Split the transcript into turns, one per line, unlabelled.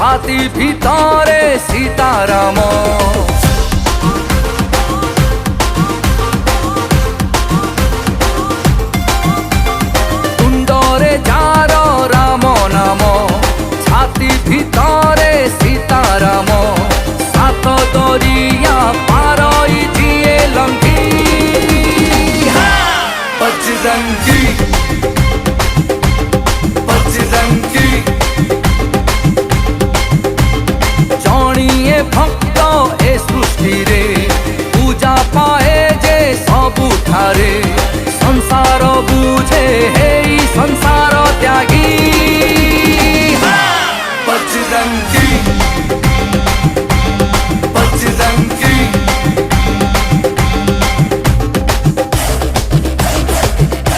छाती भितरे सीताराम तुंडरे जार राम नाम छाती भितरे सीताराम सात दरिया पारई जिए लंघी बजरंगी बजरंगी जणिए भक्त ए सृष्टि रे पूजा पाए जे सबुठारे संसार बुझे हे